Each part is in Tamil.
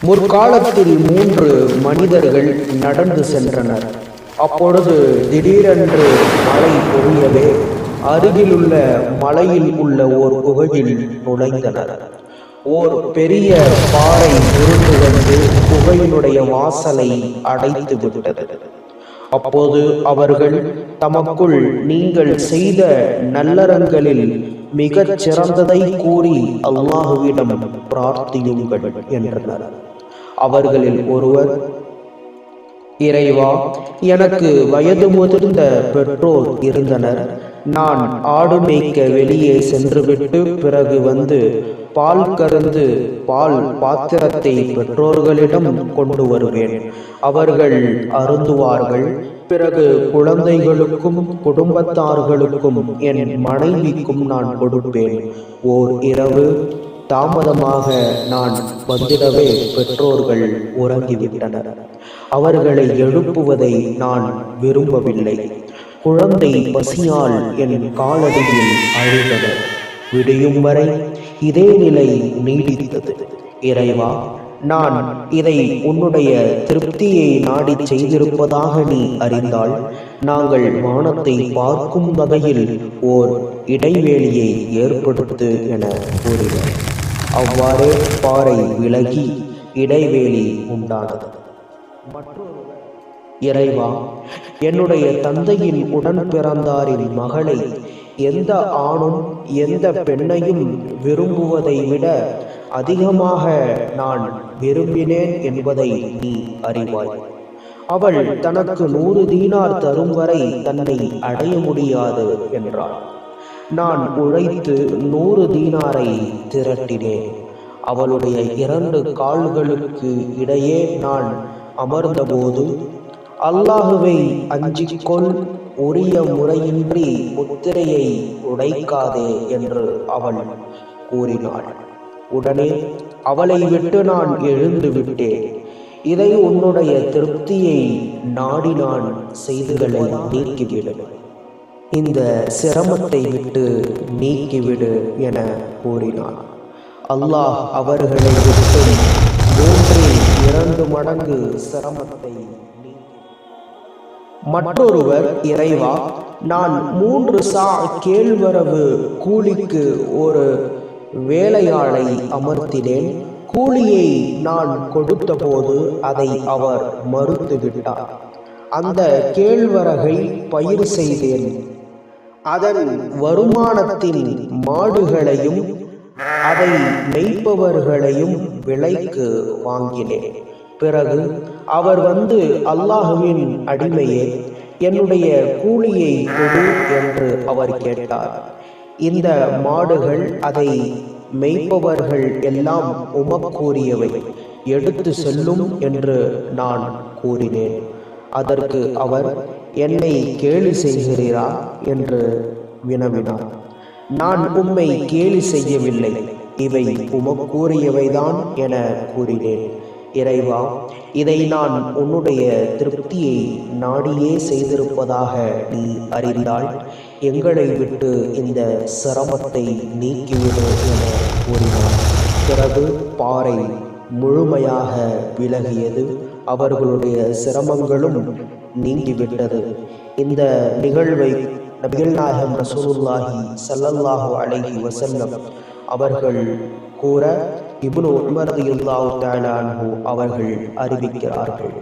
முற்காலத்தில் 3 மனிதர்கள் நடந்து சென்றனர். அப்பொழுது திடீரென்று மழை பொழியவே அருகிலுள்ள மலையில் உள்ள ஓர் குகையில் நுழைந்தனர். ஓர் பெரிய பாறை உருண்டு வந்து குகையினுடைய வாசலை அடைத்து விட்டது. அப்போது அவர்கள் தமக்குள், நீங்கள் செய்த நல்லறங்களில் மிகச் சிறந்ததை கூறி அல்லாஹுவிடம் பிரார்த்தியுங்கள் என்றனர். அவர்களில் ஒருவர், இறைவா, எனக்கு வயது முதிர்ந்த பெற்றோர் இருந்தனர். நான் ஆடு மேய்க்க வெளியே சென்றுவிட்டு பிறகு வந்து பால் கறந்து பால் பாத்திரத்தை பெற்றோர்களிடம் கொண்டு வருவேன். அவர்கள் அருந்துவார்கள். பிறகு குழந்தைகளுக்கும் குடும்பத்தார்களுக்கும் என் மனைவிக்கும் நான் கொடுப்பேன். ஓர் இரவு தாமதமாக நான் வந்திடவே பெற்றோர்கள் உறங்கிவிட்டனர். அவர்களை எழுப்புவதை நான் விரும்பவில்லை. குழந்தை பசியால் என் காலடியில் அழுதது. விடியும் வரை இதே நிலை நீடித்தது. இறைவா, நான் இதை உன்னுடைய திருப்தியை நாடி செய்திருப்பதாக நீ அறிந்தால் நாங்கள் வானத்தை பார்க்கும் வகையில் ஓர் இடைவேளியை ஏற்படுத்து என கூறினார். அவ்வாறே பாறை விலகி இடைவேளி உண்டானது. இறைவா, என்னுடைய தந்தையின் உடன் பிறந்தாரின் மகளை எந்த ஆணும் எந்த பெண்ணையும் விரும்புவதை விட அதிகமாக நான் விரும்பினேன் என்பதை நீ அறிவாய். அவள் தனக்கு 100 தீனார் தரும் வரை தன்னை அடைய முடியாது என்றாள். நான் உழைத்து 100 தீனாரை திரட்டினேன். அவளுடைய 2 கால்களுக்கு இடையே நான் அமர்ந்தபோது, அல்லாஹுவை அஞ்சிக்கொள், உரிய முறையின்றி முத்திரையை உடைக்காதே என்று அவள் கூறினாள். உடனே அவளை விட்டு நான் எழுந்து விட்டேன். இதை உன்னுடைய திருப்தியை நாடி நான் செய்திகளை நீக்கிவிடு, இந்த சிரமத்தை விட்டு நீக்கிவிடு என கூறினான். அல்லாஹ் அவர்களை விட்டு 2 மடங்கு சிரமத்தை நீக்கி. மற்றொருவர், இறைவா, நான் 3 சா கேழ்வரவு கூலிக்கு ஒரு வேலையாளை அமர்த்தினேன். கூலியை நான் கொடுத்த போது அதை அவர் மறுத்துவிட்டார். அந்த கேழ்வரகை பயிர் செய்தேன். அதன் வருமானத்தின் மாடுகளையும் அதை மேய்ப்பவர்களையும் விலைக்கு வாங்கினேன். பிறகு அவர் வந்து, அல்லாஹுவின் அடிமையே, என்னுடைய கூலியை கொடு என்று அவர் கேட்டார். இந்த மாடுகள் அதை மேய்ப்பவர்கள் எல்லாம் உமக்கூறியவை, எடுத்து செல்லும் என்று நான் கூறினேன். அதற்கு அவர், என்னை கேலி செய்கிறீரா என்று வினவினார். நான் உம்மை கேலி செய்யவில்லை, இவை உமக்கூறியவைதான் என கூறினேன். இறைவா, இதை நான் உன்னுடைய திருப்தியை நாடியே செய்திருப்பதாக நீ அறிந்தால் எங்களை விட்டு இந்த சிரமத்தை நீக்கிவிடு என கூறினார். பிறகு பாறை முழுமையாக விலகியது. அவர்களுடைய சிரமங்களும் நீங்கிவிட்டது. இந்த நிகழ்வை நபிகள் நாயகம் ரசூலுல்லாஹி ஸல்லல்லாஹு அலைஹி வஸல்லம் அவர்கள் கூற இப்னு உமர் ரலியல்லாஹு தஆலா அன்ஹு அவர்கள் அறிவிக்கிறார்கள்.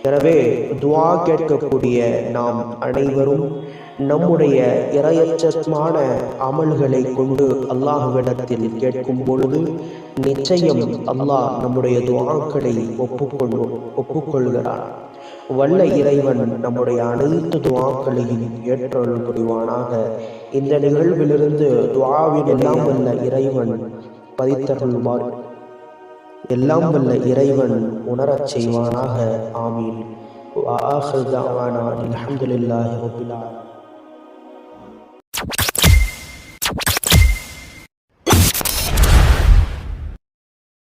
எனவே துஆ கேட்கக்கூடிய நாம் அனைவரும் நம்முடைய இறையச்சமான அமல்களை கொண்டு அல்லாஹ்விடத்தில் கேட்கும் பொழுது நிச்சயம் அல்லாஹ் நம்முடைய துஆக்களை ஒப்புக்கொள்கிறான். வல்ல இறைவன் நம்முடைய அனைத்து துஆக்களையும் ஏற்றருள் புரிவானாக. இந்த நிகழ்விலிருந்து துஆவின் எல்லாம் வல்ல இறைவன் பதித்தருள்வார், எல்லாம் வல்ல இறைவன் உணரச் செய்வானாக. ஆமீன். வஆஹிரு தஅவானா அல்ஹம்துலில்லாஹி ரப்பில் ஆலமீன்.